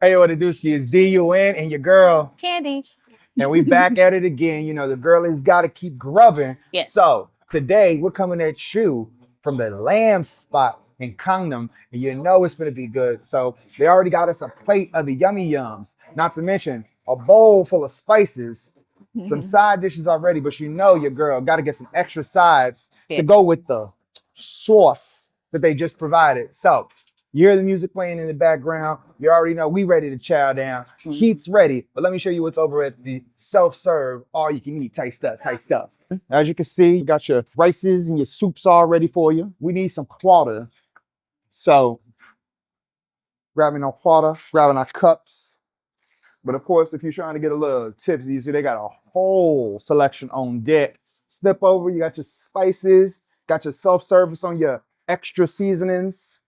Hey, what it do, is DUN and your girl. Candy. And we back at it again. You know, the girl has got to keep grubbing. Yes. So today we're coming at you from the lamb spot in Gangnam, and you know it's going to be good. So they already got us a plate of the yummy yums, not to mention a bowl full of spices, some side dishes already, but you know your girl got to get some extra sides to go with the sauce that they just provided. So you hear the music playing in the background. You already know we ready to chow down. Heat's ready, but let me show you what's over at the self-serve, all you can eat type stuff. As you can see, you got your rices and your soups all ready for you. We need some water. So grabbing our water, grabbing our cups. But of course, if you're trying to get a little tipsy, you see they got a whole selection on deck. Step over, you got your spices, got your self-service on your extra seasonings.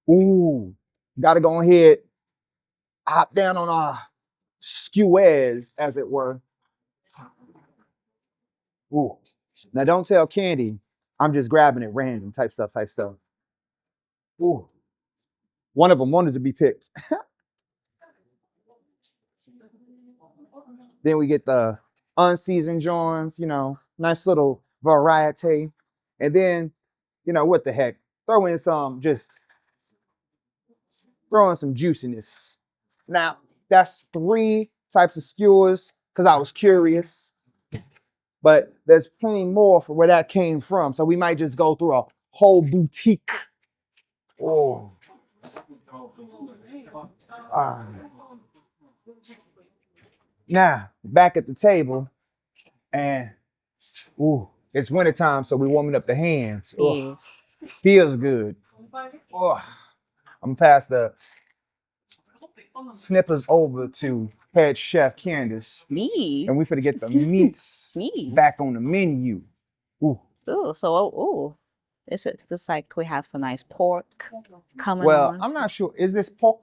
Ooh, gotta go ahead, hop down on our skewers, as it were. Ooh, now don't tell Candy I'm just grabbing it random type stuff. Ooh, one of them wanted to be picked. Then we get the unseasoned joints, you know, nice little variety. And then, you know, what the heck, throw in some juiciness. Now, that's 3 types of skewers because I was curious. But there's plenty more for where that came from. So we might just go through a whole boutique. Oh. Now, back at the table, and ooh, it's wintertime, so we're warming up the hands. Yes. Feels good. Oh, I'm past the snippers over to head chef Candace. Me. And we finna get the meats back on the menu. Ooh. Ooh, so this like we have some nice pork coming Well, on. I'm not sure. Is this pork?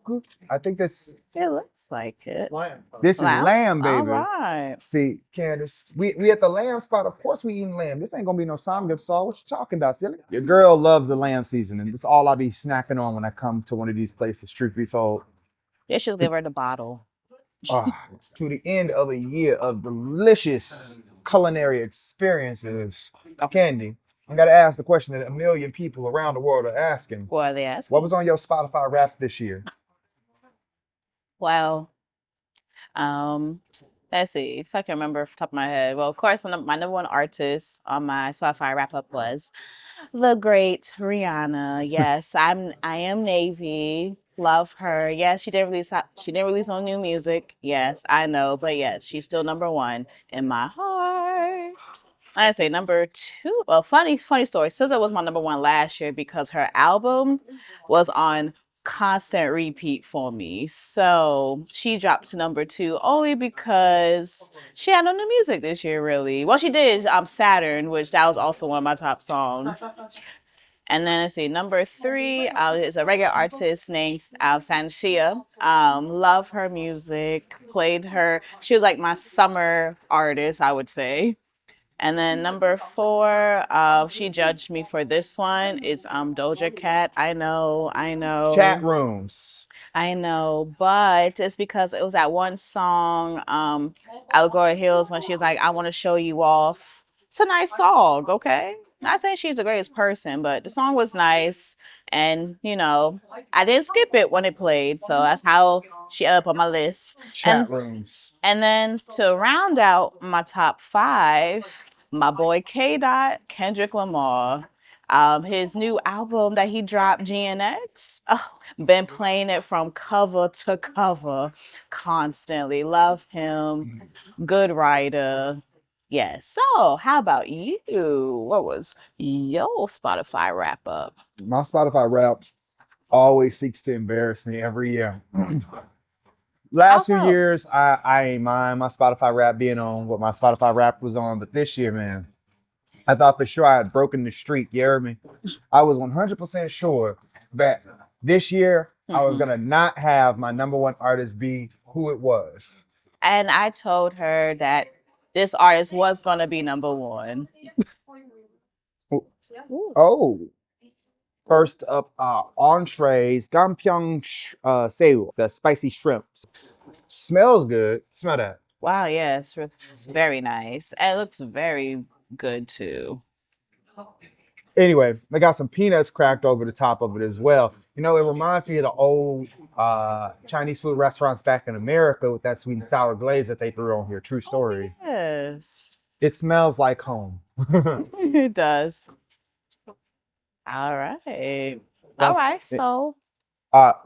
I think this. It looks like it. This is lamb, baby. All right. See, Candace, we at the lamb spot. Of course we eating lamb. This ain't gonna be no samgyeopsal. What you talking about, silly? Your girl loves the lamb seasoning. That's all I be snacking on when I come to one of these places. Truth be told. They should give her the bottle. To the end of a year of delicious culinary experiences. Candy, I gotta ask the question that a million people around the world are asking. What are they asking? What was on your Spotify rap this year? Well, let's see if I can remember off the top of my head. Well, of course, my number one artist on my Spotify wrap up was the great Rihanna. Yes, I am Navy. Love her. Yes, she didn't release no new music. Yes, I know, but yes, she's still number 1 in my heart. I say number 2. Well, funny story. SZA was my number 1 last year because her album was on constant repeat for me. So she dropped to number 2 only because she had no new music this year, really. Well, she did Saturn, which that was also one of my top songs. And then let's see, number 3 is a regular artist named Sanshia. Love her music, played her. She was like my summer artist, I would say. And then number 4, she judged me for this one. It's Doja Cat. I know. Chat rooms. I know, but it's because it was that one song, Allegoria Hills, when she was like, I want to show you off. It's a nice song, okay? Not saying she's the greatest person, but the song was nice. And, you know, I didn't skip it when it played. So that's how she ended up on my list. Chat rooms. And then to round out my top 5, my boy K-Dot, Kendrick Lamar. His new album that he dropped, GNX. Oh, been playing it from cover to cover constantly. Love him. Good writer. Yes. So how about you? What was your Spotify wrap up? My Spotify wrap always seeks to embarrass me every year. Last few years, I ain't mind my Spotify rap being on what my Spotify rap was on, but this year, man, I thought for sure I had broken the streak. You heard me? I was 100% sure that this year I was gonna not have my number 1 artist be who it was. And I told her that this artist was gonna be number 1. Oh, First up, entrees, gampyeong Seoul, the spicy shrimps. Smells good. Smell that. Wow, yes, it's very nice. And it looks very good too. Anyway, they got some peanuts cracked over the top of it as well. You know, it reminds me of the old Chinese food restaurants back in America with that sweet and sour glaze that they threw on here. True story. Yes. It smells like home. It does. All right. All right. So,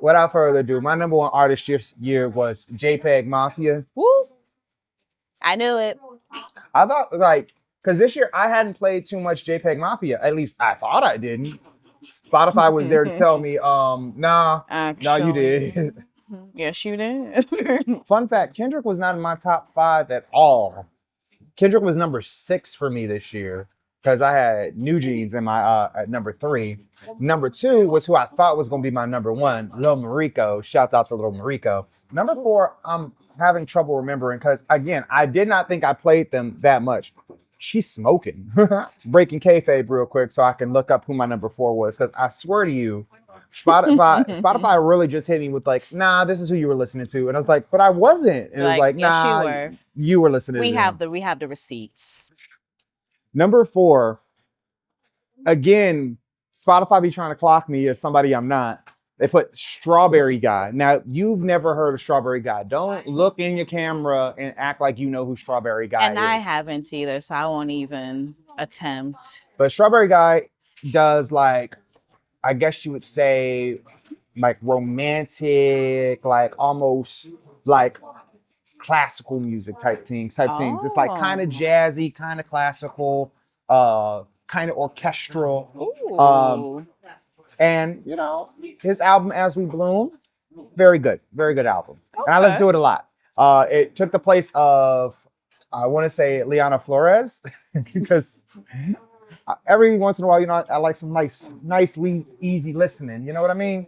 Without further ado, my number one artist this year was JPEG Mafia. woo. I knew it. I thought, like, because this year I hadn't played too much JPEG Mafia. At least I thought I didn't. Spotify was there to tell me, nah, no, you did. Yes, you did. Fun fact, Kendrick was not in my top 5 at all. Kendrick was number 6 for me this year because I had New Jeans in my at number 3. Number 2 was who I thought was going to be my number 1, Lil Marico. Shouts out to Lil Marico. Number 4, I'm having trouble remembering because, again, I did not think I played them that much. She's smoking. Breaking kayfabe real quick so I can look up who my number 4 was because I swear to you, Spotify really just hit me with like, nah, this is who you were listening to. And I was like, but I wasn't. And it was like, nah, yes, you were listening we to have them. we have the receipts. Number 4, again, Spotify be trying to clock me as somebody I'm not. They put Strawberry Guy. Now, you've never heard of Strawberry Guy. Don't look in your camera and act like you know who Strawberry Guy is. And I haven't either, so I won't even attempt. But Strawberry Guy does, like, I guess you would say, like, romantic, like, almost, like, classical music type things. It's, like, kind of jazzy, kind of classical, kind of orchestral. Ooh. And, you know, his album, As We Bloom, very good album. Okay. And I listen to it a lot. It took the place of, I want to say, Liana Flores, because every once in a while, you know, I like some nicely easy listening. You know what I mean?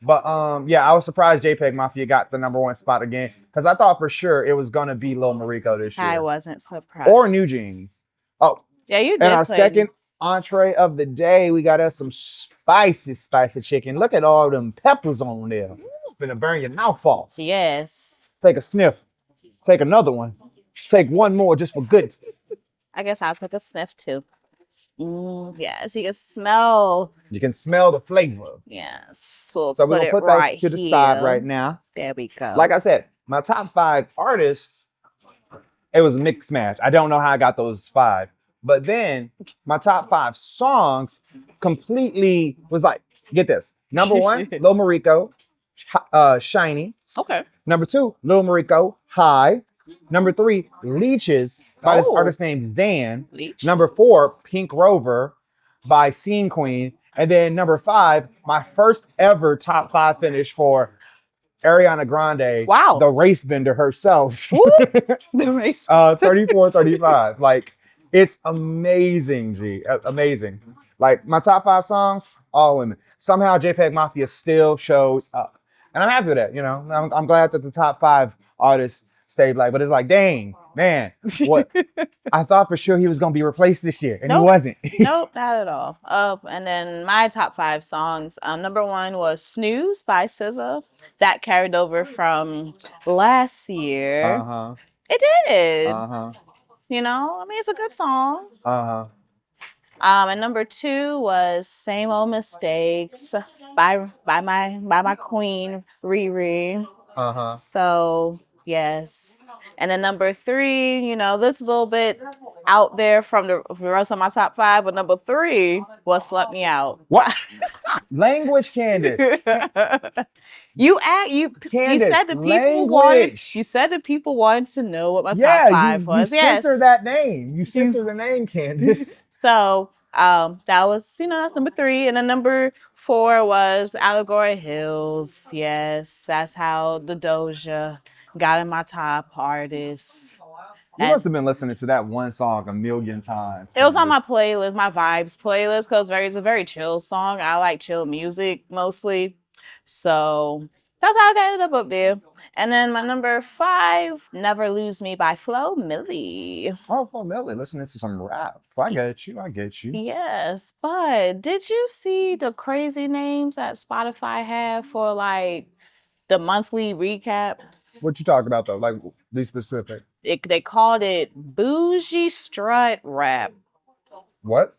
But yeah, I was surprised JPEG Mafia got the number 1 spot again because I thought for sure it was gonna be Lil Marico this year. I wasn't surprised. Or New Jeans. Oh, yeah, you did. And our second entree of the day, we got us some spicy chicken. Look at all them peppers on there. Gonna burn your mouth off. Yes. Take a sniff. Take another one. Take one more just for good. I guess I'll take a sniff too. Yes, you can smell. You can smell the flavor. Yes. We'll so we're gonna put that right to the here. side right now. There we go. Like I said, my top 5 artists, it was a mixed match. I don't know how I got those 5. But then my top 5 songs completely was like, get this. Number 1, Lil Marico, Shiny. Okay. Number 2, Lil Marico, High. Number 3, Leeches by this artist named Zan. Leech. Number 4, Pink Rover by Scene Queen. And then number 5, my first ever top 5 finish for Ariana Grande. Wow. The race bender herself. The race 34-35. Like, it's amazing, G. Amazing. Like, my top 5 songs, all women. Somehow JPEG Mafia still shows up. And I'm happy with that, you know. I'm glad that the top 5 artists stayed black. But it's like, dang, man, what? I thought for sure he was going to be replaced this year, and he wasn't. Nope, not at all. And then my top 5 songs. Number 1 was Snooze by SZA. That carried over from last year. Uh-huh. It did. Uh-huh. You know, I mean, it's a good song. Uh-huh. And number 2 was Same Old Mistakes by my queen Riri. Uh-huh. So yes. And then number 3, you know, this a little bit out there from the rest of my top 5, but number 3 was Slut Me Out. What? Language, Candace. You Candace, said the people language. you said the people wanted to know what my top 5 was. You censor that name. You censor the name, Candace. So that was, you know, that's number 3. And then number 4 was Allegory Hills. Yes, that's how the Doja got in my top artists. You must have been listening to that one song a million times. It was on my playlist, my vibes playlist, because it's a very chill song. I like chill music mostly. So That's how I ended up there. And then my number 5, Never Lose Me by Flo Millie. Oh, Flo Millie, listening to some rap. I get you. I get you. Yes, but did you see the crazy names that Spotify had for like the monthly recap? What you talking about though? Like, be specific. They called it Bougie Strut Rap. What?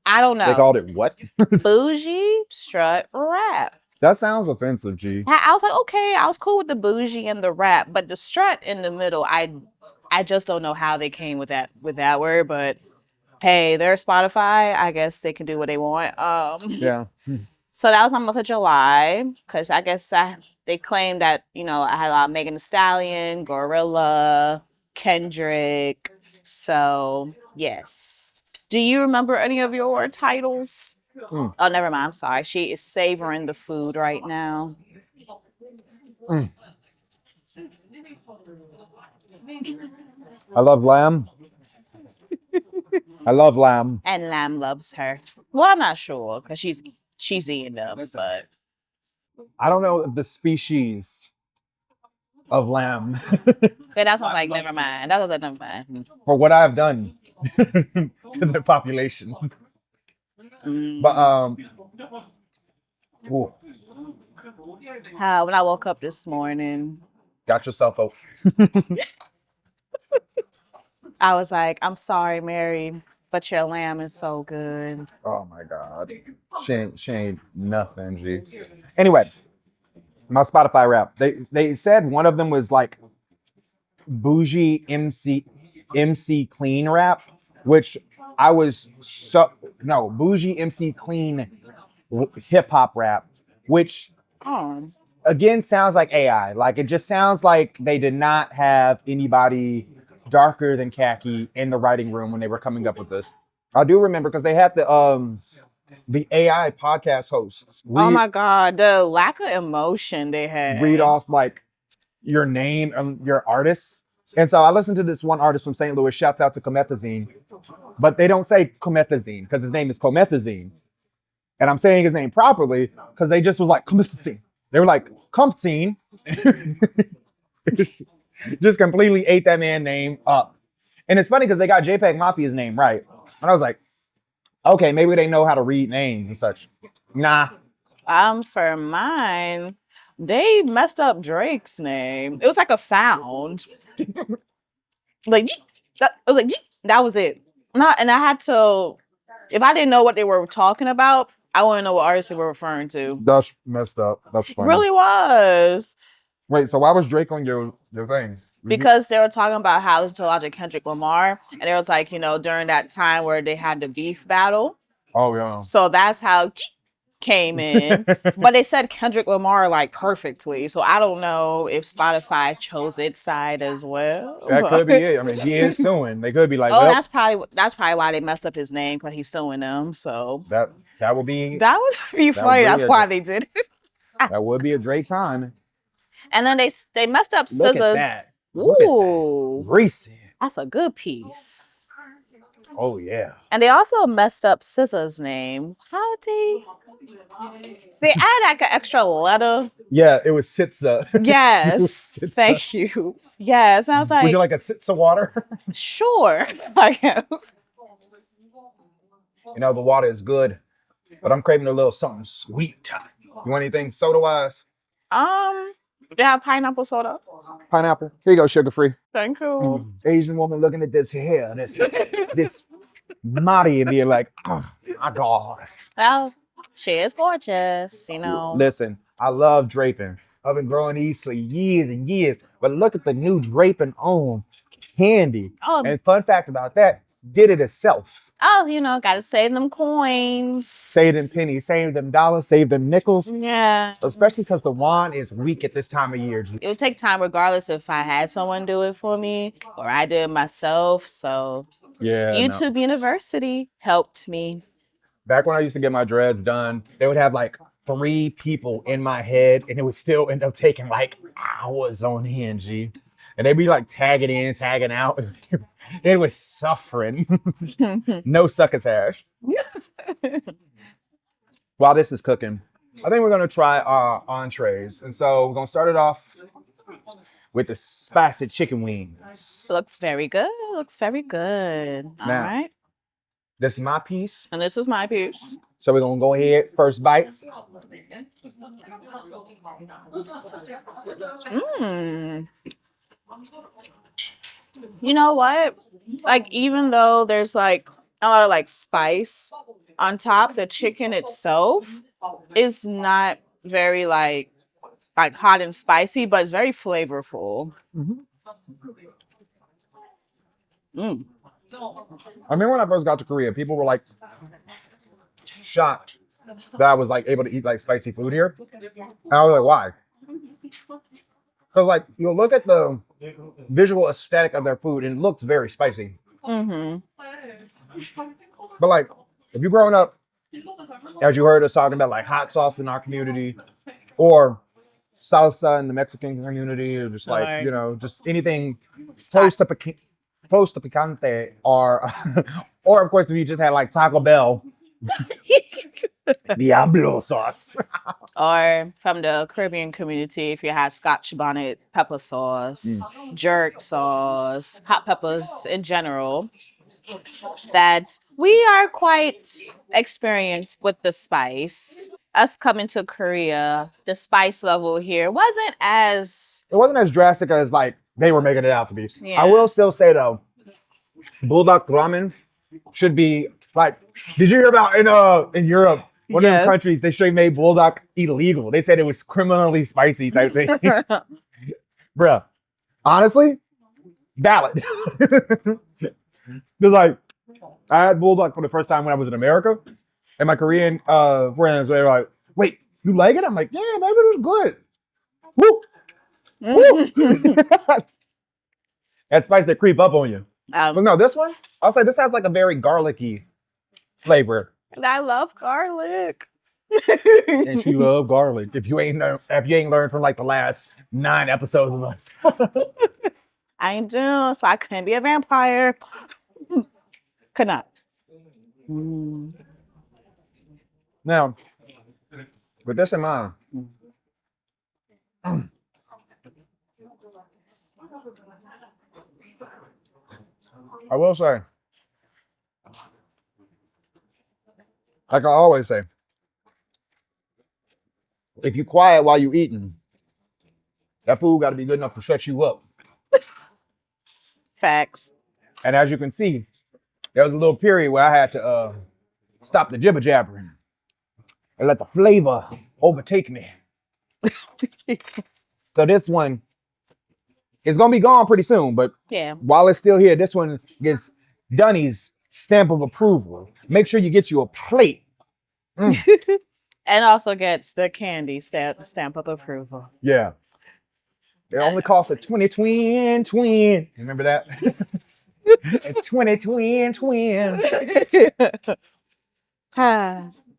I don't know. They called it what? Bougie Strut Rap. That sounds offensive, G. I was like, okay, I was cool with the bougie and the rap, but the strut in the middle, I just don't know how they came with that word, but hey, they're Spotify. I guess they can do what they want. Yeah. So that was my month of July, because I guess they claimed that, you know, I had a lot of Megan Thee Stallion, Gorilla, Kendrick. So yes. Do you remember any of your titles? Oh, never mind. I'm sorry. She is savoring the food right now. I love lamb. I love lamb. And Lamb loves her. Well, I'm not sure because she's eating them, but I don't know the species of lamb. okay, that sounds like never mind. That was like never mind. For what I've done to their population. But ooh, when I woke up this morning, got yourself a I was like, I'm sorry, Mary, but your lamb is so good. oh my god. She ain't nothing, G. Anyway, my Spotify rap. They said one of them was like bougie MC clean rap, which I was bougie MC clean hip hop rap, which again sounds like AI. Like it just sounds like they did not have anybody darker than khaki in the writing room when they were coming up with this. I do remember because they had the AI podcast hosts. Oh my god, the lack of emotion they had. Read off like your name and your artists. And so I listened to this one artist from St. Louis, shouts out to Comethazine, but they don't say Comethazine because his name is Comethazine. And I'm saying his name properly because they just was like Comethazine. They were like Comethazine. Just completely ate that man's name up. And it's funny because they got JPEG Mafia's name right. And I was like, okay, maybe they know how to read names and such. Nah. For mine, they messed up Drake's name. It was like a sound. Like that, it was like that was it. And I had to, if I didn't know what they were talking about, I wouldn't know what artist they were referring to. That's messed up. That's funny. It really was. Wait, so why was Drake on your thing? Because they were talking about how to logic Kendrick Lamar, and it was like, you know, during that time where they had the beef battle. Oh yeah. So that's how came in. But they said Kendrick Lamar like perfectly. So I don't know if Spotify chose its side as well. That could be it. I mean, he is suing. They could be like, oh, well, that's probably why they messed up his name, because he's suing them. So that would be funny. That's why they did it. That would be a Drake time. And then they messed up Look Scissors. at that. Ooh, greasy. That's a good piece. Oh yeah. And they also messed up SZA's name. How did they add like an extra letter? Yeah, it was Sitza. Yes. Thank you. Yes. And I was like, would you like a Sitza water? Sure, I guess. You know, the water is good, but I'm craving a little something sweet. You want anything soda-wise? They have pineapple soda. Pineapple. Here you go, sugar-free. Thank you. Asian woman looking at this hair, this Marty, and being like, oh my God. Well, she is gorgeous, you know. Listen, I love draping. I've been growing these for years and years, but look at the new draping on Candy. Oh. And fun fact about that, did it herself. Oh, you know, gotta save them coins. Save them pennies, save them dollars, save them nickels. Yeah. Especially because the wand is weak at this time of year. It would take time regardless if I had someone do it for me or I did it myself. So yeah, YouTube University helped me. Back when I used to get my dreads done, they would have like 3 people in my head and it would still end up taking like hours on end, G. And they'd be like tagging in, tagging out. It was suffering. No succotash. While this is cooking, I think we're gonna try our entrees, and so we're gonna start it off with the spicy chicken wings. Looks very good. Looks very good. All Now, right. this is my piece, And this is my piece. so we're gonna go ahead first bites. Mmm. You know what? Like, even though there's like a lot of like spice on top, the chicken itself is not very like hot and spicy, but it's very flavorful. Mm-hmm. Mm. I remember when I first got to Korea, people were like shocked that I was like able to eat like spicy food here. And I was like, why? Because like you look at the visual aesthetic of their food and it looks very spicy. Mm-hmm. But like if you're growing up, as you heard us talking about like hot sauce in our community or salsa in the Mexican community, or just like, Right. you know, just anything close to picante, or or of course if you just had like Taco Bell Diablo sauce. Or from the Caribbean community, if you have Scotch bonnet pepper sauce, jerk sauce, hot peppers in general, that we are quite experienced with the spice. Us coming to Korea, the spice level here wasn't as It wasn't as drastic as like they were making it out to be. Yeah. I will still say though, bulldog ramen should be like. Did you hear about in Europe? One of Yes. the countries they straight made bulldog illegal. They said it was criminally spicy type thing. Bruh, honestly, valid. Because like I had bulldog for the first time when I was in America, and my Korean friends were like, "Wait, you like it?" I'm like, "Yeah, maybe it was good." Woo! Woo! That spice that creep up on you. But no, this one, I'll say this has like a very garlicky flavor. And I love garlic. And she love garlic. If you ain't learned from like the last 9 episodes of us. I do, so I couldn't be a vampire. Could not. Mm. Now, with this in mind, I will say, like I always say, if you quiet while you eating, that food got to be good enough to shut you up. Facts. And as you can see, there was a little period where I had to stop the jibber jabbering and let the flavor overtake me. So this one is gonna be gone pretty soon, but Yeah. while it's still here, this one gets Dunny's stamp of approval. Make sure you get you a plate. And also gets the candy stamp of approval. Yeah. It only costs a 20 twin. You remember that? A 20 twin.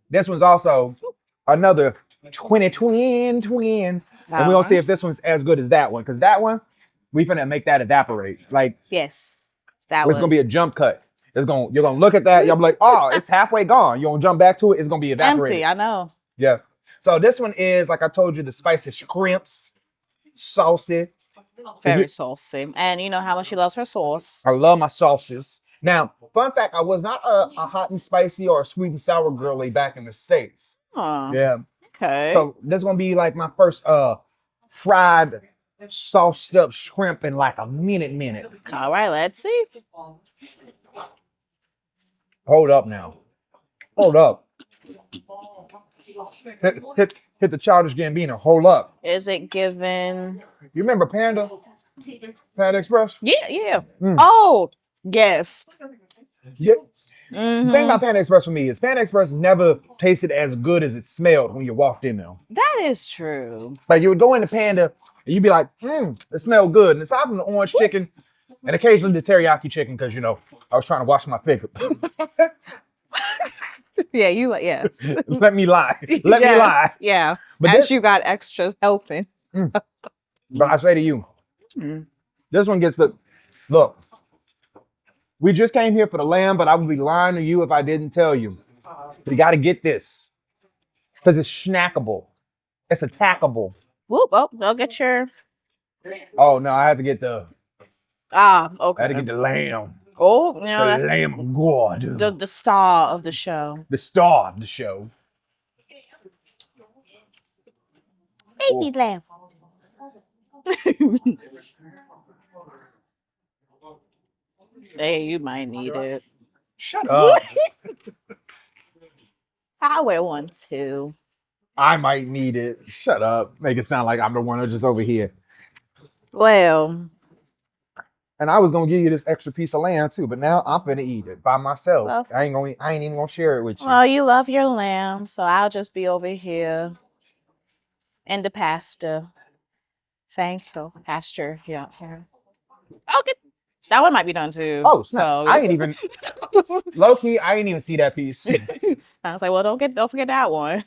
This one's also another 20 twin. And we're gonna see if this one's as good as that one. Because that one, we finna make that evaporate. Like, Yes. That it's was gonna be a jump cut. You're gonna look at that, you'll be like, oh, it's halfway gone. You're gonna jump back to it, it's gonna be evaporated. empty. I know. Yeah. So this one is, like I told you, the spicy shrimps, saucy. Very saucy. And you know how much she loves her sauce. I love my sauces. Now, fun fact, I was not a hot and spicy or a sweet and sour girly back in the States. Oh, Yeah. okay. So this is gonna be like my first fried sauced up shrimp in like a minute. All right, let's see. Hold up now. Hold up. Hit the Childish Gambino. Hold up. Is it given? You remember Panda? Panda Express? Yeah. Mm. Oh, yes. Yeah. The Mhm. thing about Panda Express for me is Panda Express never tasted as good as it smelled when you walked in there. That is true. Like you would go into Panda and you'd be like, it smells good. And aside from the orange chicken and occasionally the teriyaki chicken, because, you know, I was trying to wash my finger. Yeah, you like, yes. Let me lie. Let me Yes, lie. Yeah. But As this, you got extras helping. but I say to you, Mm. this one gets the look. We just came here for the lamb, but I would be lying to you if I didn't tell you. You got to get this. Because it's snackable. It's attackable. Whoop, oh, go get your... Oh, no, I had to get the... okay. I had to get the lamb. Oh, you know, The lamb of God. the star of the show. The star of the show. Baby lamb. Hey, you might need it. Shut up. I'll wear one too. I might need it. Shut up. Make it sound like I'm the one who's just over here. Well, and I was gonna give you this extra piece of lamb too, but now I'm finna eat it by myself. Well, I ain't even gonna share it with you. Well, you love your lamb, so I'll just be over here in the pasture. Thank you. Pasture, yeah. Okay. That one might be done too. Oh, snap. So I ain't even low key. I ain't even see that piece. I was like, well, don't forget that one.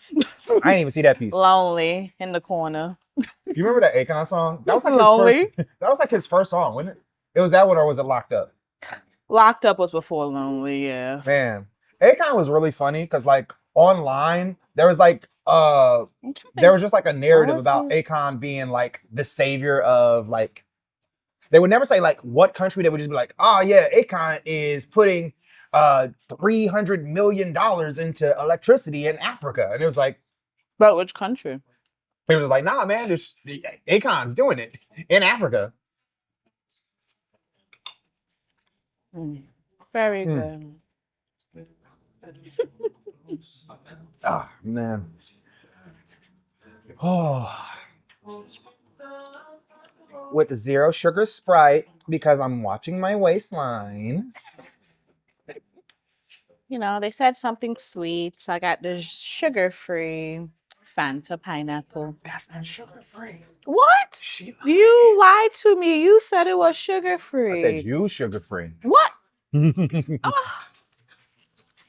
I ain't even see that piece. Lonely in the corner. You remember that Akon song? That was like Lonely. that was like his first song, wasn't it? It was that one, or was it Locked Up? Locked Up was before Lonely, yeah. Man, Akon was really funny because like online there was like there was just like a narrative about Akon being like the savior of like. They would never say like what country. They would just be like, oh yeah, Akon is putting $300 million into electricity in Africa. And it was like, but which country? It was like, nah, man, Akon's doing it in Africa. Very good. Ah, man. Oh. With the 0 sugar Sprite because I'm watching my waistline. You know, they said something sweet, so I got the sugar-free Fanta pineapple. That's not sugar-free. What? You lied to me. You said it was sugar-free. I said you sugar-free. What? Oh.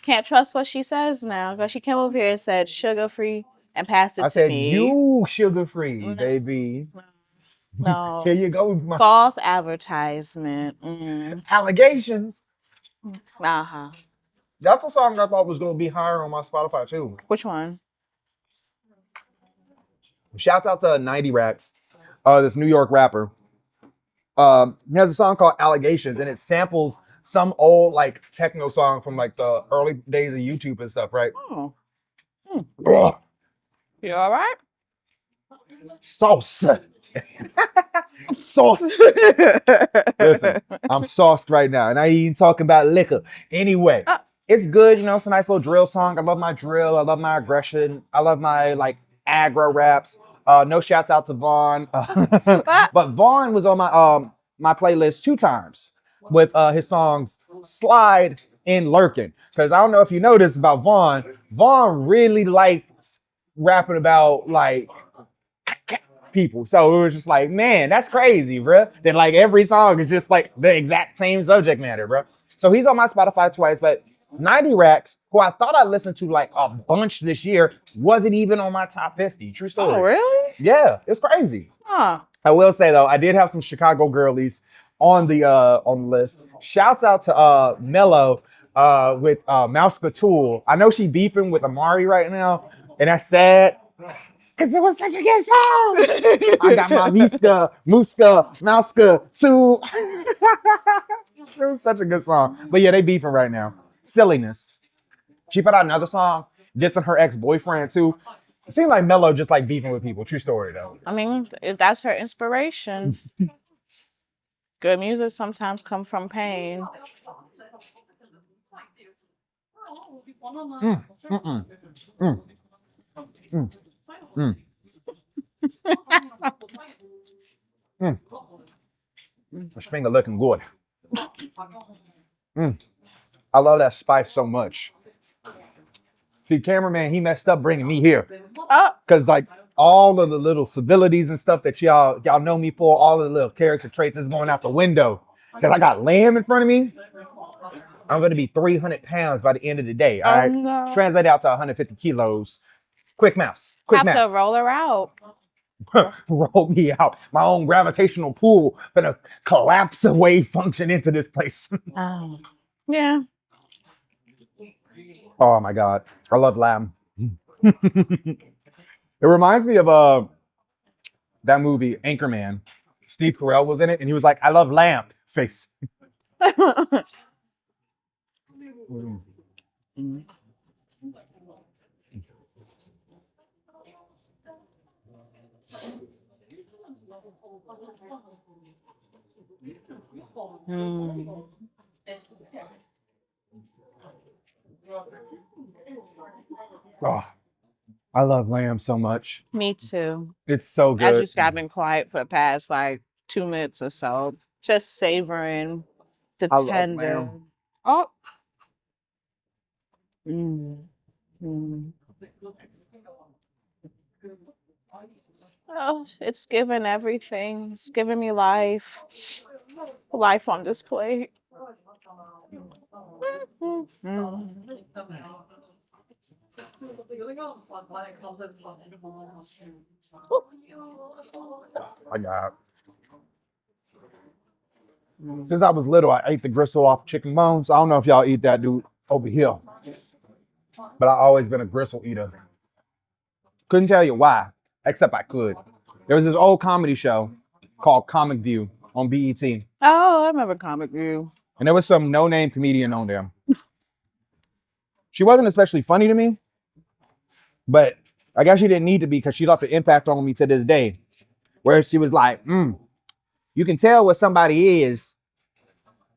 Can't trust what she says now because she came over here and said sugar-free and passed it to me. I said you sugar-free, baby. No. Here you go. False advertisement. Allegations. Uh-huh. That's a song I thought was going to be higher on my Spotify too. Which one? Shouts out to 90 Racks, this New York rapper. He has a song called Allegations, and it samples some old like techno song from like the early days of YouTube and stuff, right? Oh. You all right? Sauce. Sauce. Listen, I'm sauced right now, and I ain't even talking about liquor. Anyway, it's good, you know, it's a nice little drill song. I love my drill, I love my aggression, I love my like aggro raps. No shouts out to Vaughn. But Vaughn was on my my playlist 2 times with his songs Slide and Lurkin. Because I don't know if you know this about Vaughn. Vaughn really likes rapping about like people. So it was just like, man, that's crazy, bro. That like every song is just like the exact same subject matter, bro. So he's on my Spotify twice, but 90 Racks, who I thought I listened to like a bunch this year, wasn't even on my top 50. True story. Oh, really? Yeah, it's crazy. Huh. I will say though, I did have some Chicago girlies on the list. Shouts out to Mello with Mouska Tool. I know she beefing with Amari right now, and that's sad. Cause it was such a good song. I got my Mouska Tool. It was such a good song. But yeah, they beefing right now. Silliness. She put out another song dissing her ex-boyfriend too. It seemed like Mello just like beefing with people. True story though. I mean, if that's her inspiration. Good music sometimes come from pain. This finger looking good. I love that spice so much. See, cameraman, he messed up bringing me here. Because like all of the little civilities and stuff that y'all know me for, all of the little character traits is going out the window. Because I got lamb in front of me. I'm going to be 300 pounds by the end of the day. All right. No. Translate out to 150 kilos. Quick mouse. Quick mouse. Have to roll her out. Roll me out. My own gravitational pull gonna collapse a wave function into this place. Yeah. Oh my God. I love lamb. It reminds me of that movie Anchorman. Steve Carell was in it, and he was like, "I love lamb face." Mm. Oh, I love lamb so much. Me too. It's so I good. just got been quiet for the past like 2 minutes or so, just savoring the I love tender. lamb. Oh. Mm. Mm. Oh, it's giving everything. It's giving me life. Life on this plate. I got. Since I was little, I ate the gristle off chicken bones. I don't know if y'all eat that, dude, over here, but I've always been a gristle eater. Couldn't tell you why, except I could. There was this old comedy show called Comic View on BET, and Oh, I remember Comic View. there was some no-name comedian on there. She wasn't especially funny to me, but I guess she didn't need to be because she left an impact on me to this day, where she was like, you can tell what somebody is,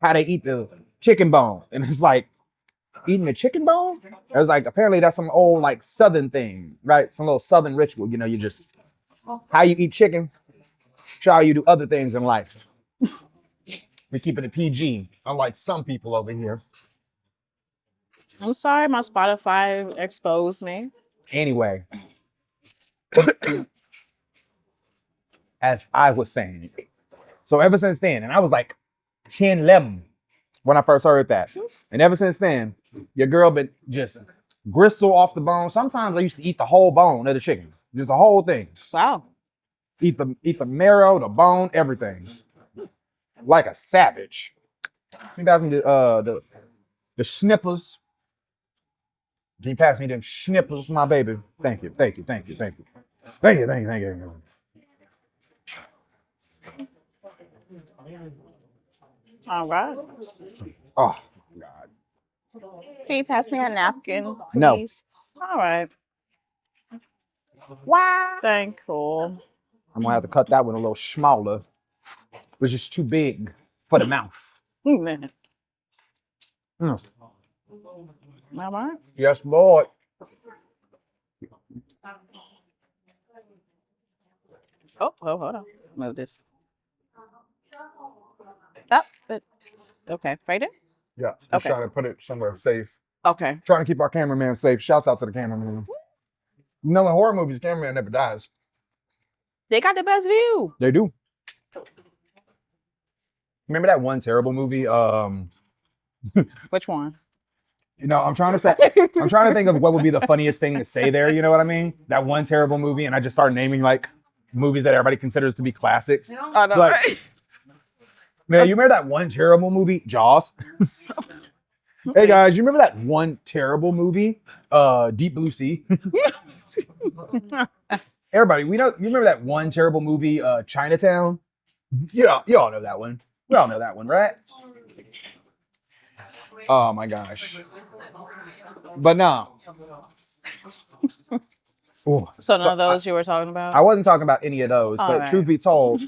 how they eat the chicken bone. And it's like, eating a chicken bone? It was like, apparently that's some old like Southern thing, right? Some little Southern ritual, you just, how you eat chicken, show how you do other things in life. We're keeping it PG, unlike some people over here. I'm sorry, my Spotify exposed me. Anyway, as I was saying, so ever since then, and I was like 10, 11 when I first heard that. And ever since then, your girl been just gristle off the bone. Sometimes I used to eat the whole bone of the chicken, just the whole thing. Wow. Eat the marrow, the bone, everything, like a savage. You pass me the snippers. Can you pass me them snippers, my baby? Thank you, thank you, thank you, thank you, thank you, thank you, thank you, thank you. All right. Oh God. Can you pass me a napkin, please? No. All right. Wow. Thank you. I'm gonna have to cut that one a little smaller. It was just too big for the mouth. Man. Mm. All right. Yes, Lord. Oh, hold on. Move this. That, but okay, right there? Yeah, just Okay. trying to put it somewhere safe. Okay. Trying to keep our cameraman safe. Shouts out to the cameraman. You know, in horror movies, the cameraman never dies. They got the best view. They do. Remember that one terrible movie? Which one? I'm trying to think of what would be the funniest thing to say there. You know what I mean? That one terrible movie, and I just started naming like movies that everybody considers to be classics. I know. Like, Right? man, you remember that one terrible movie, Jaws? Hey guys, you remember that one terrible movie, Deep Blue Sea? Everybody, you remember that one terrible movie, Chinatown? Yeah, you all know that one. We all know that one, right? Oh my gosh. But no. Ooh. So none of those you were talking about? I wasn't talking about any of those, but right. truth be told,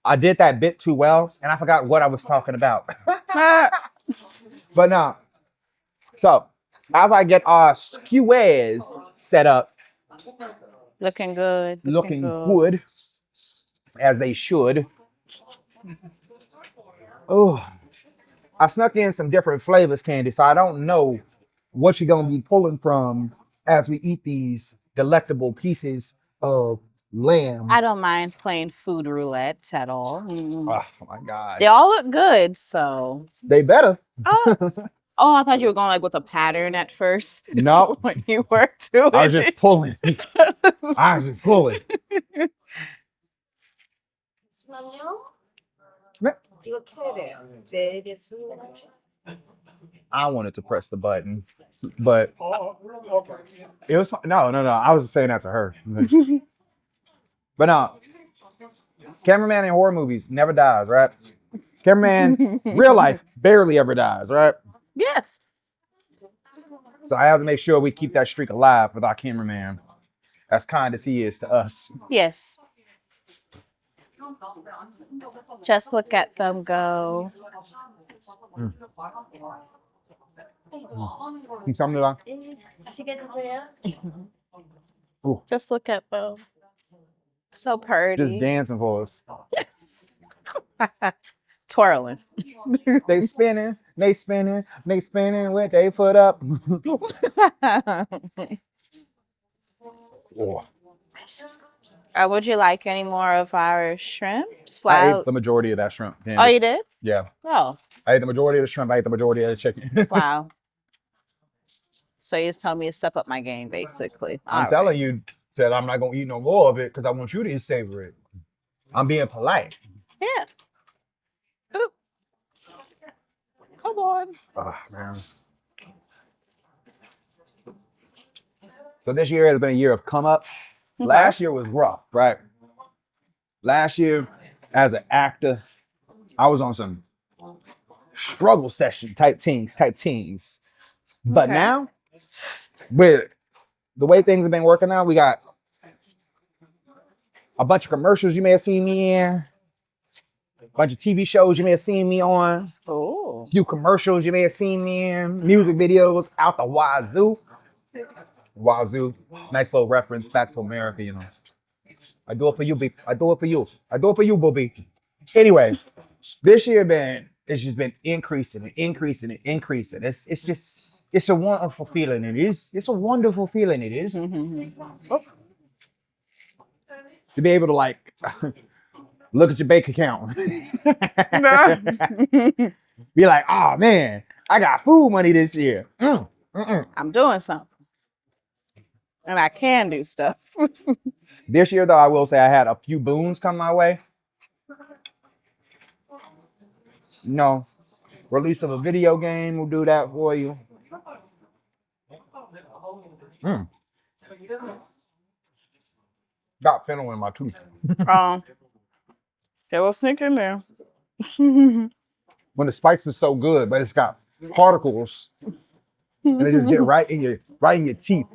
I did that bit too well, and I forgot what I was talking about. But no. So, as I get our skewers set up, Looking good. looking good, as they should. Oh, I snuck in some different flavors, Candy, so I don't know what you're going to be pulling from as we eat these delectable pieces of lamb. I don't mind playing food roulette at all. Oh my God. They all look good, so. They better. Oh, I thought you were going like with a pattern at first. No. When you worked to it. I was just pulling. I was just pulling. 잠시만요. 이거 켜야 돼요. 네, 됐습니다. I wanted to press the button, but it was no. I was saying that to her. But no, cameraman in horror movies never dies, right? Cameraman, real life, barely ever dies, right? Yes. So I have to make sure we keep that streak alive with our cameraman, as kind as he is to us. Yes. Just look at them go. You tell me that? Just look at them. So pretty. Just dancing for us. Twirling. They spinning with their foot up. Oh. Would you like any more of our shrimps? I Wow. ate the majority of that shrimp. Candace. Oh, you did? Yeah. Oh, I ate the majority of the shrimp. I ate the majority of the chicken. wow. So you told me to step up my game, basically. I'm telling you, said I'm not going to eat no more of it because I want you to savor it. I'm being polite. Yeah. Ooh. Come on. Oh, man. So this year has been a year of come up. Okay. Last year was rough, right? Last year, as an actor, I was on some struggle session type things. But Okay. now, with the way things have been working out, we got a bunch of commercials you may have seen me in, a bunch of TV shows you may have seen me on, Oh. a few commercials you may have seen me in, music videos out the wazoo. Wazoo, nice little reference back to America, you know. I do it for you, B. I do it for you. I do it for you, booby. Anyway, this year, man, it's just been increasing. It's a wonderful feeling. It is. It's a wonderful feeling. It is. To be able to like look at your bank account, be like, oh man, I got food money this year. I'm doing something. And I can do stuff. This year, though, I will say I had a few boons come my way. No, release of a video game will do that for you. Got fennel in my tooth. There was sneak in there. When the spice is so good, but it's got particles, and they just get right in your teeth.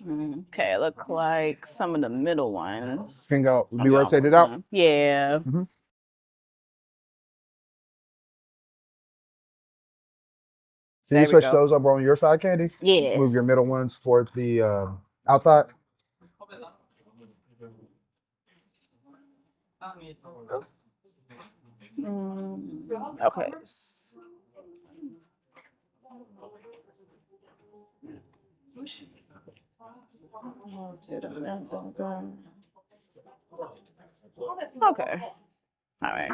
Okay, look like some of the middle ones. Can go be rotated out. Yeah. Can you switch those up on your side, Candy? Yes. Move your middle ones towards the outside. Okay. Okay. All right.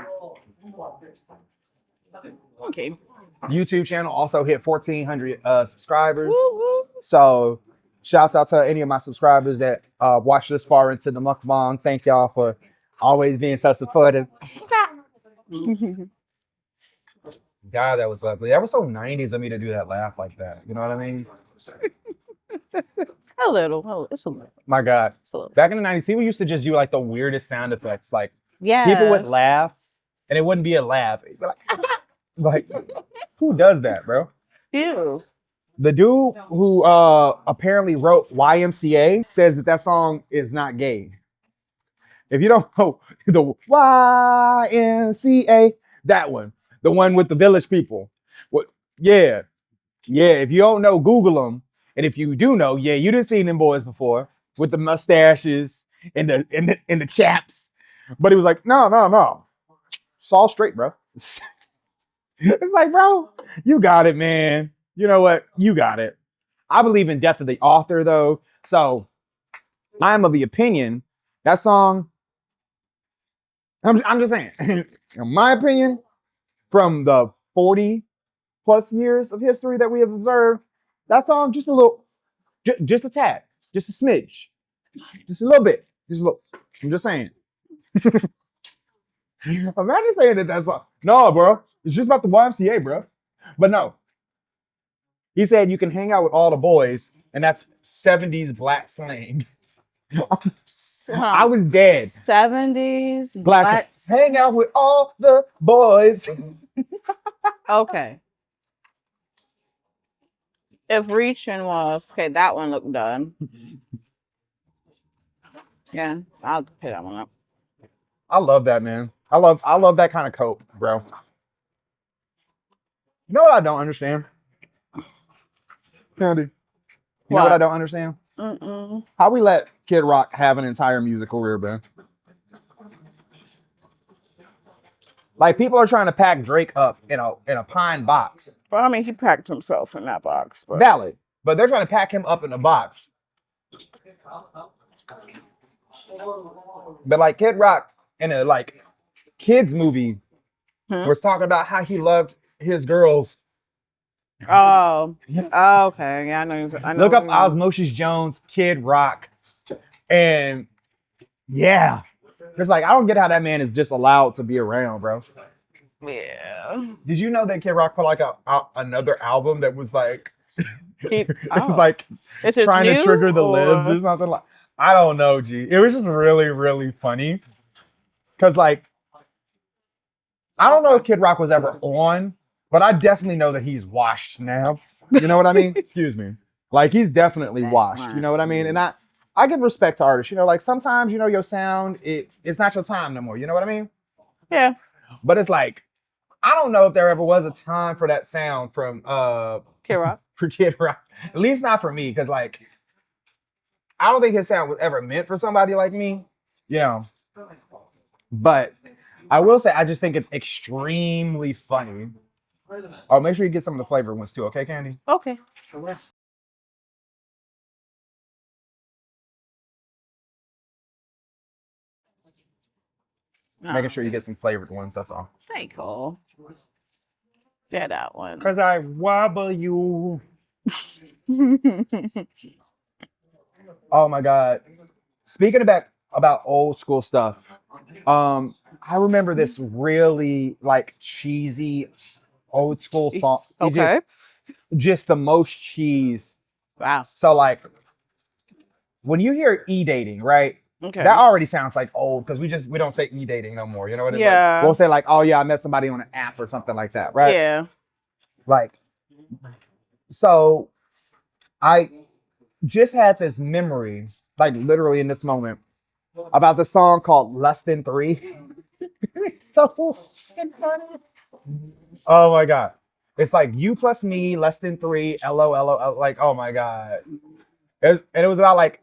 Okay. YouTube channel also hit 1,400 subscribers. Woo-woo. So shouts out to any of my subscribers that watched this far into the mukbang. Thank y'all for always being so supportive. God, that was ugly. That was so 90s of me to do that laugh like that. You know what I mean? A little. It's a little. My God. It's a little. Back in the 90s, people used to just do like the weirdest sound effects. Like Yeah. people would laugh and it wouldn't be a laugh. It'd be like who does that, bro? Ew. The dude who apparently wrote YMCA says that song is not gay. If you don't know the YMCA, that one, the one with the village people. What? Yeah. If you don't know, Google them. And if you do know, yeah, you didn't see them boys before with the mustaches and the chaps. But he was like, no, it's all straight, bro. It's like, bro, you got it, man. You know what? You got it. I believe in death of the author, though. So I am of the opinion that song. I'm just saying, in my opinion, from the 40 plus years of history that we have observed, that song just a little, just a tad, just a smidge, just a little bit, just a little. I'm just saying. Imagine saying that that's all. No, bro. It's just about the YMCA, bro. But no. He said you can hang out with all the boys, and that's 70s black slang. I was dead. 70s Black. Hang out with all the boys. Okay. If reaching was okay, that one looked done. Yeah, I'll pick that one up. I love that, man. I love that kind of coat, bro. You know what I don't understand? Candy. You know what I don't understand? How we let Kid Rock have an entire music career, man. Like, people are trying to pack Drake up in a pine box. Well, I mean, he packed himself in that box. But... Valid. But they're trying to pack him up in a box. But like Kid Rock in a like kids movie was talking about how he loved his girls. Oh, okay. Yeah, I know. Look up Osmosis Jones, Kid Rock, and yeah, it's like I don't get how that man is just allowed to be around, bro. Yeah. Did you know that Kid Rock put like another album that was like it was like trying to trigger the libs or something like? I don't know, G. It was just really, really funny. Cause like, I don't know if Kid Rock was ever on, but I definitely know that he's washed now. You know what I mean? Excuse me. Like he's definitely washed. You know what I mean? And I give respect to artists. You know, like sometimes, you know, your sound, it's not your time no more. You know what I mean? Yeah. But it's like, I don't know if there ever was a time for that sound from Kid Rock. For Kid Rock. At least not for me, because like I don't think his sound was ever meant for somebody like me. You know. But I will say I just think it's extremely funny. Oh, make sure you get some of the flavored ones too, okay, Candy? Okay. Making sure you get some flavored ones, that's all. Very cool. Yeah, that one. Cause I wobble you. Oh my God. Speaking about old school stuff, I remember this really like cheesy old school song. Okay. Just the most cheese. Wow. So like when you hear e-dating, right? Okay. That already sounds like old because we don't say e-dating no more. You know what I mean? Yeah. Like, we'll say like, oh yeah, I met somebody on an app or something like that, right? Yeah. Like, so I just had this memory, like literally in this moment, about the song called Less Than Three. It's so funny. Oh my God. It's like you plus me, less than three, LOL, like, oh my God. It was about like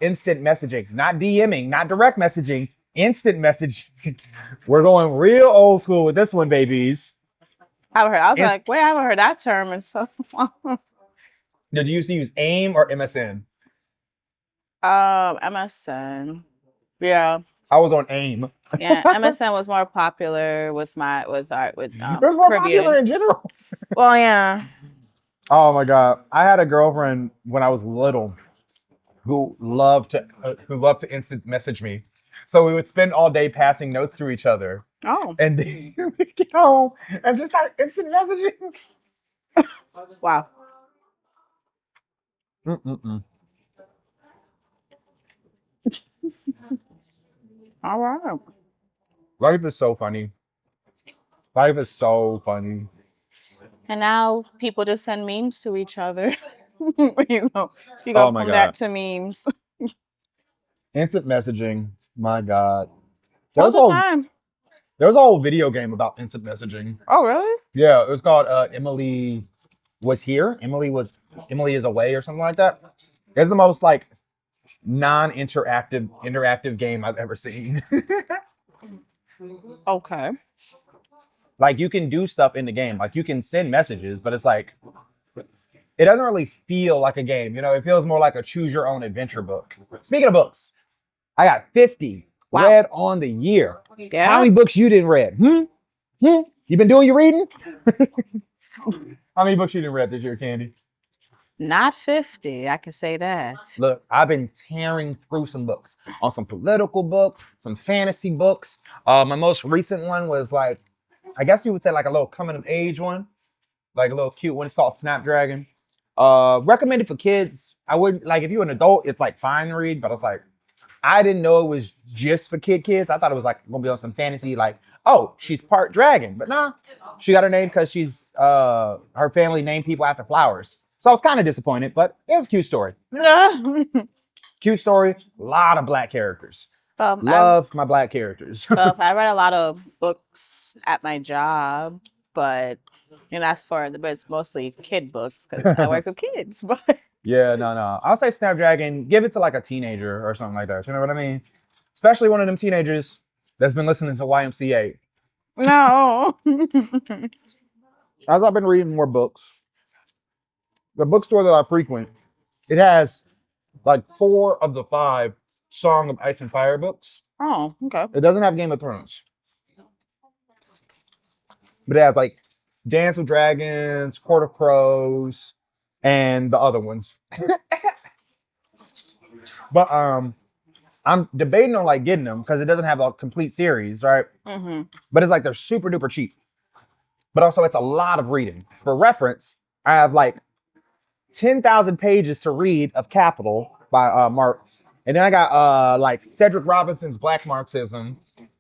instant messaging, not DMing, not direct messaging, instant messaging. We're going real old school with this one, babies. I was like, wait, I haven't heard that term in so long. Did you used to use AIM or MSN? MSN. Yeah. I was on AIM. Yeah, MSN was more popular with it was more Caribbean. popular in general. Well, yeah. Oh my God. I had a girlfriend when I was little who loved to instant message me. So we would spend all day passing notes to each other. Oh. And then we'd get home and just start instant messaging. Wow. All right. Life is so funny. Life is so funny. And now people just send memes to each other. you go Oh my from God. that to memes. Instant messaging. My God. What's the time? There was a whole video game about instant messaging. Oh, really? Yeah, it was called Emily Was Here. Emily is Away or something like that. It's the most like interactive game I've ever seen. Okay. Like you can do stuff in the game. Like you can send messages, but it's like it doesn't really feel like a game. You know, it feels more like a choose your own adventure book. Speaking of books, I got 50 read on the year. Yeah. How many books you didn't read? You been doing your reading? How many books you didn't read this year, Candy? Not 50, I can say that. Look, I've been tearing through some books, on some political books, some fantasy books. My most recent one was like, I guess you would say like a little coming of age one, like a little cute one. It's called Snapdragon. Recommended for kids. I wouldn't, like, if you're an adult, it's like fine to read, but it's like, I didn't know it was just for kids. I thought it was like gonna be on some fantasy, like, oh, she's part dragon, but nah, she got her name because she's her family named people after flowers. So I was kind of disappointed, but it was a cute story. Cute story, a lot of black characters. Love my black characters. I read a lot of books at my job, but that's but it's mostly kid books because I work with kids. But yeah, no. I'll say Snapdragon, give it to like a teenager or something like that. You know what I mean? Especially one of them teenagers that's been listening to YMCA. No. As I've been reading more books, the bookstore that I frequent, it has like 4 of the 5 Song of Ice and Fire books. Oh, okay. It doesn't have Game of Thrones. But it has like Dance with Dragons, Court of Crows, and the other ones. But I'm debating on like getting them because it doesn't have a complete series, right? Mm-hmm. But it's like they're super duper cheap. But also it's a lot of reading. For reference, I have like 10,000 pages to read of Capital by Marx. And then I got like Cedric Robinson's Black Marxism.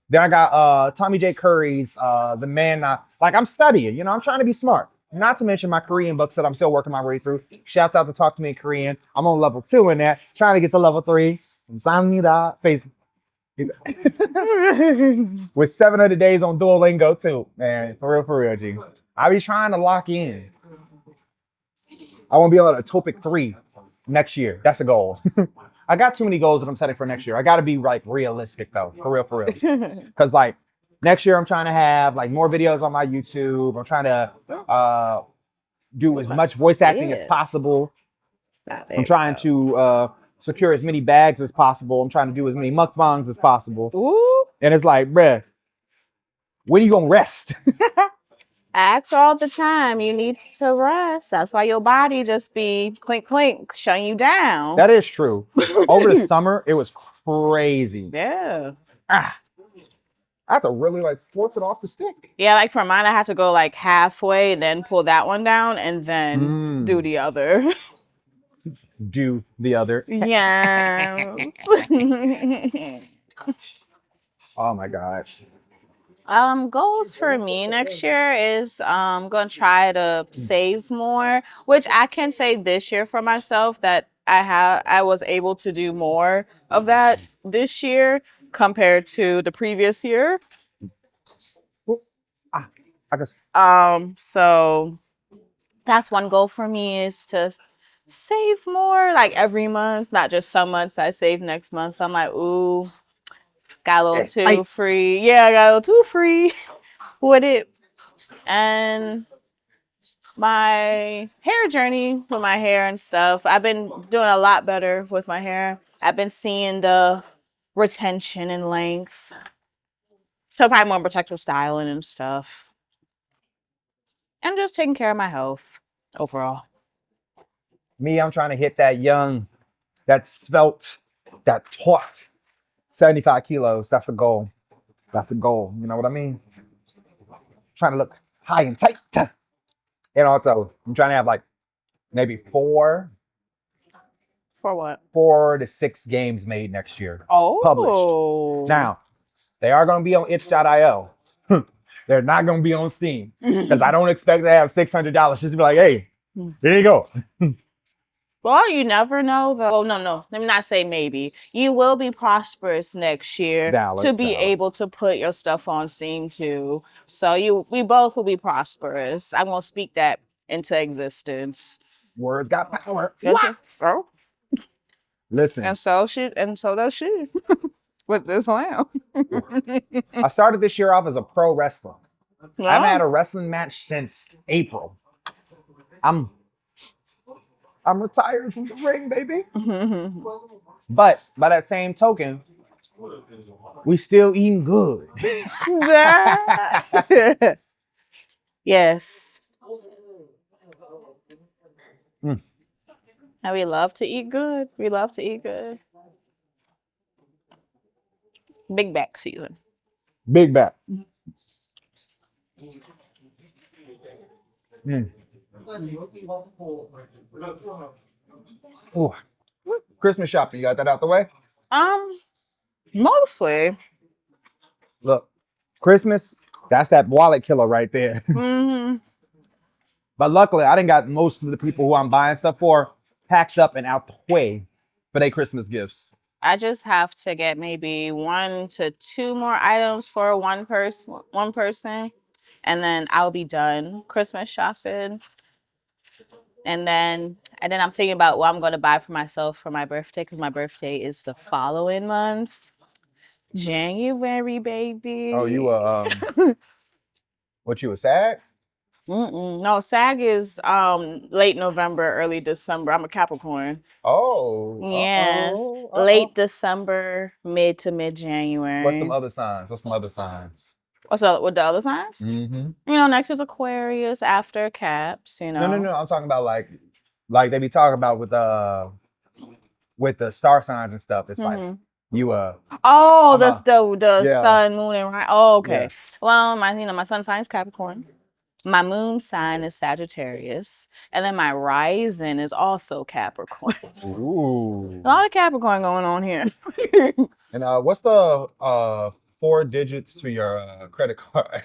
Then I got Tommy J. Curry's The Man. Like I'm studying, I'm trying to be smart. Not to mention my Korean books that I'm still working my way through. Shouts out to Talk to Me in Korean. I'm on level 2 in that, trying to get to level 3. 감사합니다. With 700 days on Duolingo too, man. For real, G. I be trying to lock in. I want to be on a Topic 3 next year. That's a goal. I got too many goals that I'm setting for next year. I got to be like realistic though, for real. Because like next year I'm trying to have like more videos on my YouTube. I'm trying to do as much voice acting as possible. I'm trying to secure as many bags as possible. I'm trying to do as many mukbangs as possible. Ooh. And it's like, bruh, when are you gonna rest? I ask all the time, you need to rest. That's why your body just be clink, clink, shutting you down. That is true. Over the summer, it was crazy. Yeah. I have to really like force it off the stick. Yeah, like for mine, I have to go like halfway, then pull that one down, and then do the other. Do the other. Yeah. Oh my gosh. Goals for me next year is I'm gonna try to save more, which I can say this year for myself that I was able to do more of that this year compared to the previous year. I guess. So that's one goal for me is to save more like every month, not just some months I save next month. So I'm like, ooh, got a little too free. Yeah, I got a little too free with it. And my hair journey with my hair and stuff, I've been doing a lot better with my hair. I've been seeing the retention and length. So probably more protective styling and stuff. And just taking care of my health overall. Me, I'm trying to hit that young, that svelte, that taut 75 kilos. That's the goal. That's the goal. You know what I mean? Trying to look high and tight. And also, I'm trying to have like maybe 4. For what? 4 to 6 games made next year. Oh. Published. Now, they are going to be on itch.io. They're not going to be on Steam. Because I don't expect to have $600 just to be like, hey, here you go. Well, you never know though. Well, no. Let me not say maybe. You will be prosperous next year to be able to put your stuff on Steam too. So we both will be prosperous. I'm gonna speak that into existence. Words got power. Oh. Listen. And so does she. With this lamb. I started this year off as a pro wrestler. I haven't had a wrestling match since April. I'm retired from the ring, baby. But by that same token, we still eating good. Yes. And we love to eat good. We love to eat good. Big back season. Big back. Mm. Ooh. Christmas shopping, you got that out the way? Mostly. Look, Christmas, that's that wallet killer right there. Mm-hmm. But luckily, I done got most of the people who I'm buying stuff for packed up and out the way for their Christmas gifts. I just have to get maybe 1 to 2 more items for one person, and then I'll be done Christmas shopping. And then I'm thinking about what I'm going to buy for myself for my birthday, because my birthday is the following month. January, baby. Oh, you what, you a SAG? No, SAG is late November, early December. I'm a Capricorn. Oh. Yes. Late December, mid to mid January. What's some other signs? What's up with the other signs? Mm-hmm. You know, next is Aquarius, after Caps, you know. No. I'm talking about like they be talking about with the star signs and stuff. It's like you the yeah. sun, moon, and right. Oh, okay. Yeah. Well, my sun sign is Capricorn. My moon sign is Sagittarius, and then my rising is also Capricorn. Ooh. A lot of Capricorn going on here. And what's the 4 digits to your credit card?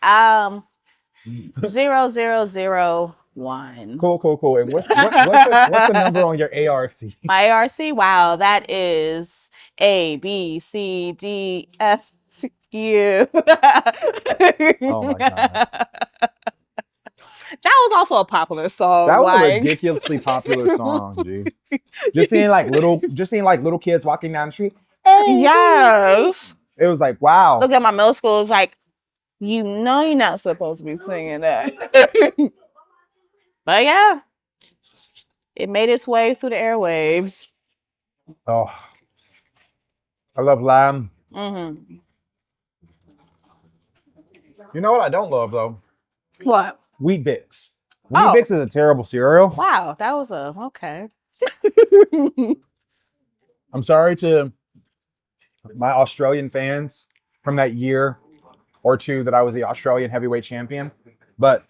0001. Cool. And what's the number on your ARC? My ARC, wow, that is A, B, C, D, F, U. Oh my God. That was also a popular song. That was a ridiculously popular song, G. Just seeing little kids walking down the street. Hey, yes. It was like, wow. Look at my middle school. It's like, you know you're not supposed to be singing that. But yeah, it made its way through the airwaves. Oh, I love lamb. Mm-hmm. You know what I don't love though? What? Wheat Bix. Wheat Bix is a terrible cereal. Wow, that was okay. I'm sorry to my Australian fans from that year or two that I was the Australian heavyweight champion, but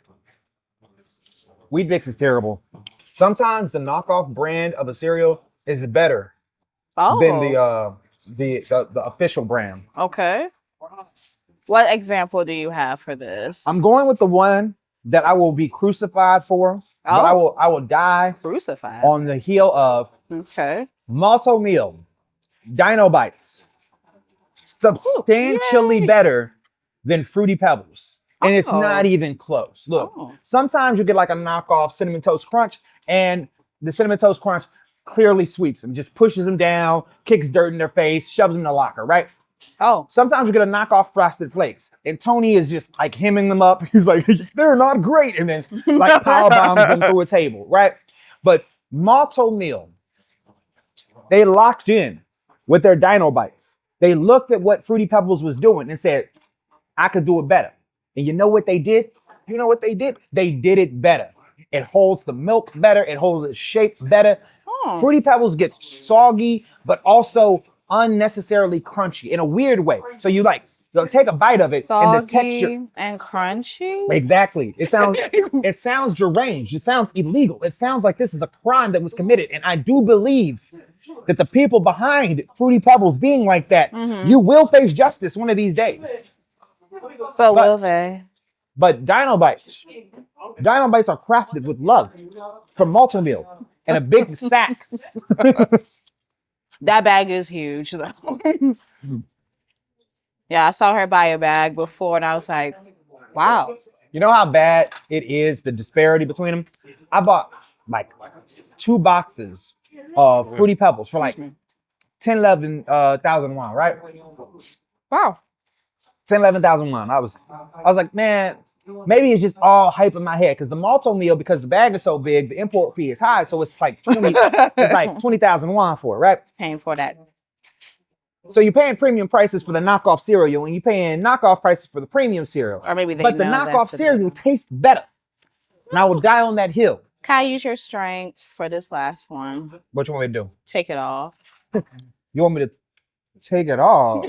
Wheat Bix is terrible. Sometimes the knockoff brand of a cereal is better than the official brand. Okay. What example do you have for this? I'm going with the one that I will be crucified for, but I will die crucified on the heel of Malto Meal Dino Bites. Substantially better than Fruity Pebbles. And it's not even close. Look, sometimes you get like a knockoff Cinnamon Toast Crunch, and the Cinnamon Toast Crunch clearly sweeps them, just pushes them down, kicks dirt in their face, shoves them in the locker, right? Oh. Sometimes you get a knockoff Frosted Flakes, and Tony is just like hemming them up. He's like, they're not great. And then like power bombs them through a table, right? But Malto Meal, they locked in with their Dino Bites. They looked at what Fruity Pebbles was doing and said, I could do it better. And you know what they did? You know what they did? They did it better. It holds the milk better. It holds its shape better. Fruity Pebbles get soggy, but also unnecessarily crunchy in a weird way. So you'll take a bite of it soggy and the texture and crunchy. Exactly. It sounds deranged. It sounds illegal. It sounds like this is a crime that was committed. And I do believe that the people behind Fruity Pebbles being like that, you will face justice one of these days. But will they? But Dino Bites are crafted with love from Malto Meal and a big sack. That bag is huge, though. Yeah, I saw her buy a bag before, and I was like, wow. You know how bad it is, the disparity between them? I bought like 2 boxes of Fruity Pebbles for like 11,000 won, right? Wow. 11,000 won. I was like, man, maybe it's just all hype in my head because the Malto Meal, because the bag is so big, the import fee is high, so it's like 20,000 won for it, right? Paying for that. So you're paying premium prices for the knockoff cereal, and you're paying knockoff prices for the premium cereal. Or maybe but the knockoff cereal tastes better, and I will die on that hill. Can I use your strength for this last one? What you want me to do? Take it off. You want me to take it off?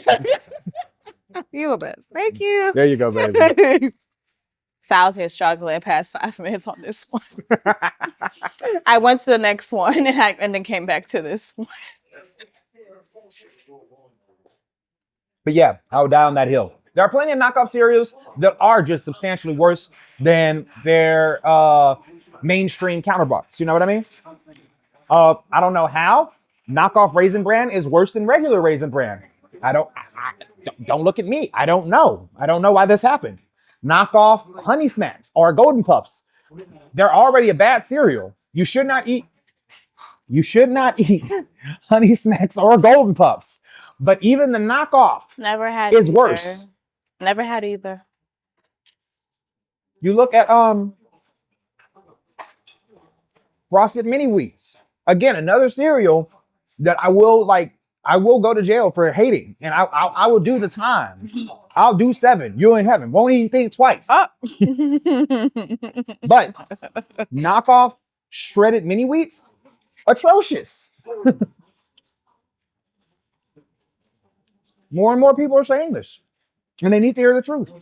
You the best. Thank you. There you go, baby. So I was here struggling past 5 minutes on this one. I went to the next one and then came back to this one. But yeah, I would die on that hill. There are plenty of knockoff cereals that are just substantially worse than their mainstream counterparts. You know what I mean? I don't know how. Knockoff Raisin Bran is worse than regular Raisin Bran. Don't look at me. I don't know. I don't know why this happened. Knockoff Honey Smacks or Golden Puffs. They're already a bad cereal. You should not eat Honey Smacks or Golden Puffs. But even the knockoff Never had is either. worse. Never had either. You look at Frosted Mini Wheats. Again, another cereal that I will go to jail for hating, and I will do the time. I'll do 7. You're in heaven. Won't even think twice. But knockoff shredded mini wheats, atrocious. More and more people are saying this, and they need to hear the truth.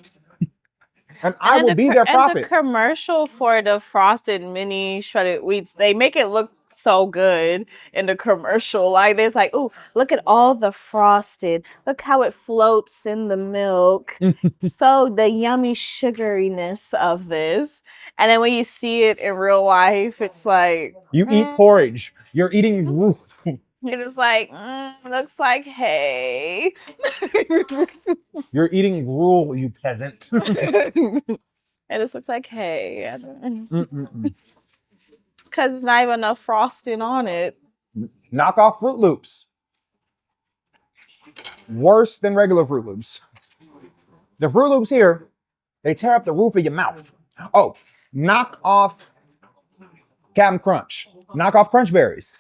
And I will be their prophet. And the commercial for the Frosted Mini Shredded Wheats, they make it look so good in the commercial. Like there's like, oh, look at all the frosted. Look how it floats in the milk. So the yummy sugariness of this. And then when you see it in real life, it's like you eat porridge. You're eating gruel. You're just like, looks like hay. You're eating gruel, you peasant. It just looks like hay. Because there's not even enough frosting on it. Knockoff Fruit Loops. Worse than regular Fruit Loops. The Fruit Loops here, they tear up the roof of your mouth. Oh, knock off Captain Crunch. Knock off Crunch Berries.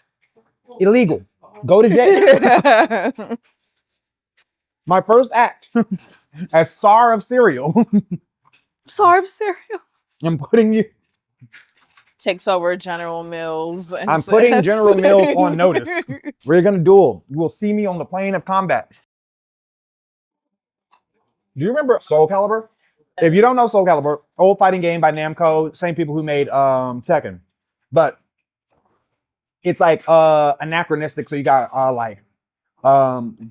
Illegal. Go to jail. My first act as Tsar of cereal. Tsar of cereal. I'm putting you. Takes over General Mills. I'm putting General Mills on notice. We're going to duel. You will see me on the plane of combat. Do you remember Soul Calibur? If you don't know Soul Calibur, old fighting game by Namco, same people who made Tekken. But it's like anachronistic. So you got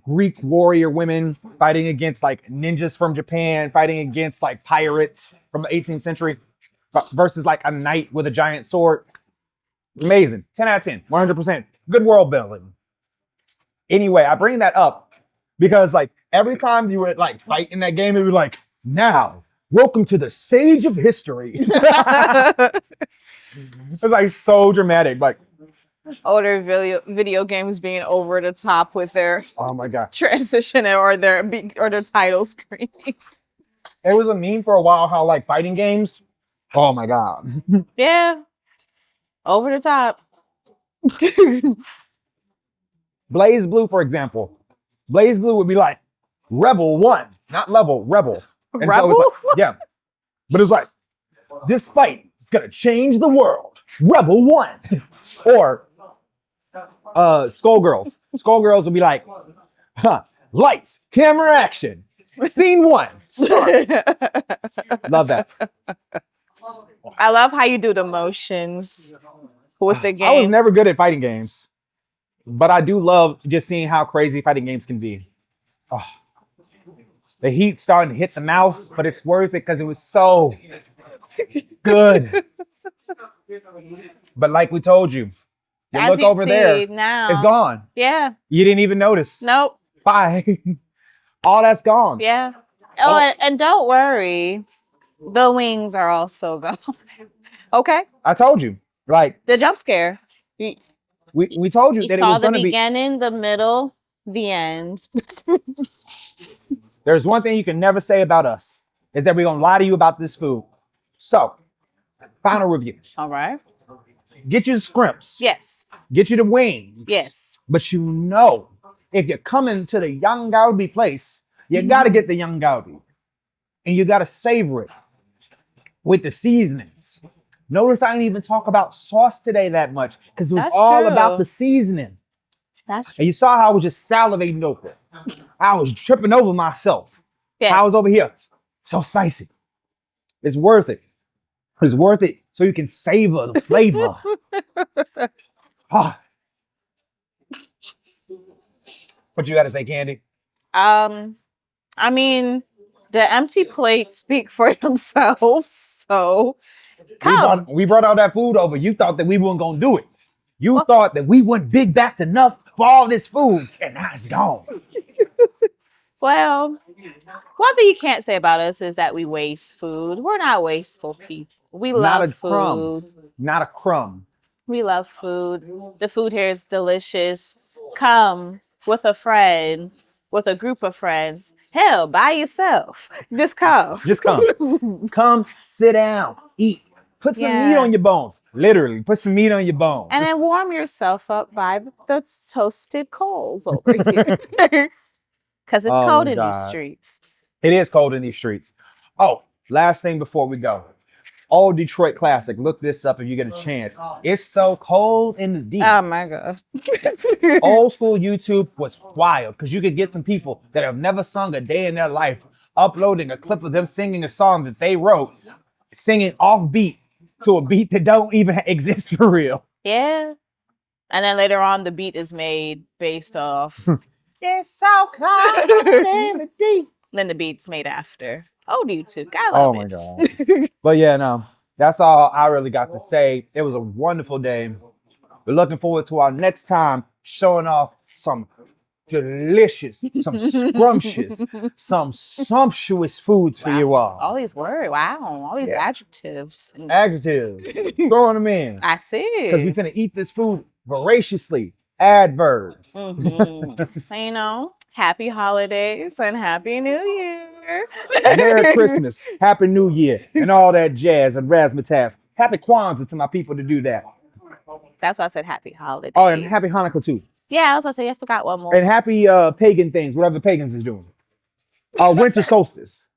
Greek warrior women fighting against like ninjas from Japan, fighting against like pirates from the 18th century. Versus like a knight with a giant sword. Amazing. 10 out of 10. 100%. Good world building. Anyway, I bring that up because like every time you would like fight in that game, it would be like, now, welcome to the stage of history. It's like so dramatic. Like older video games being over the top with their oh my god transition or their title screen. It was a meme for a while how like fighting games. Oh my god. Yeah. Over the top. Blaze Blue, for example. Blaze Blue would be like Rebel 1, not level, Rebel. And Rebel? So it's like, yeah. But it's like, this fight is gonna change the world. Rebel 1. Or Skullgirls. Skullgirls would be like, lights, camera, action. Scene 1, start. Love that. I love how you do the motions with the game. I was never good at fighting games, but I do love just seeing how crazy fighting games can be. Oh, the heat's starting to hit the mouth, but it's worth it because it was so good. But like we told you, you look over there, now. It's gone. Yeah. You didn't even notice. Nope. Bye. All that's gone. Yeah. Oh, and don't worry. The wings are also gone. Okay. I told you. Like the jump scare. We told you that it was going to be. The beginning, the middle, the end. There's one thing you can never say about us is that we're going to lie to you about this food. So, final review. All right. Get you the scrimps. Yes. Get you the wings. Yes. But you know, if you're coming to the Yang Galbi place, you got to get the Yang Galbi. And you got to savor it with the seasonings. Notice I didn't even talk about sauce today that much because it was That's all true. about the seasoning. That's true. And you saw how I was just salivating over it. I was tripping over myself. Yes. I was over here. So spicy. It's worth it. It's worth it so you can savor the flavor. Ah. What you got to say, Candy? I mean, the empty plates speak for themselves. So come. We brought all that food over. You thought that we weren't going to do it. You Well- thought that we weren't big backed enough for all this food, and now it's gone. Well, one thing you can't say about us is that we waste food. We're not wasteful people. We Not love a crumb. food. Not a crumb. We love food. The food here is delicious. Come with a friend, with a group of friends. Hell, by yourself. Just come. Just come. Come, sit down, eat. Put some meat Yeah. on your bones. Literally, put some meat on your bones. And then Just- warm yourself up by the toasted coals over here. Because it's Oh cold my in these God. streets. It is cold in these streets. Oh, last thing before we go. Old Detroit classic. Look this up if you get a chance. It's so cold in the deep. Oh my God. Old school YouTube was wild because you could get some people that have never sung a day in their life uploading a clip of them singing a song that they wrote, singing off beat to a beat that don't even exist for real. Yeah. And then later on, the beat is made based off. It's so cold in the deep. Then the beat's made after. Oh, YouTube. I Oh love my it. God. But yeah, no, that's all I really got to say. It was a wonderful day. We're looking forward to our next time showing off some delicious, some scrumptious, some sumptuous foods for you all. All these words. Wow. All these Yeah. adjectives. Adjectives. Throwing them in. I see. Because we're finna eat this food voraciously. Adverbs. So, happy holidays and happy new year. Merry Christmas, Happy New Year, and all that jazz and razzmatazz. Happy Kwanzaa to my people to do that. That's why I said happy holidays. Oh, and happy Hanukkah too. Yeah, I was going to say, I forgot one more. And happy pagan things, whatever the pagans is doing. Winter solstice.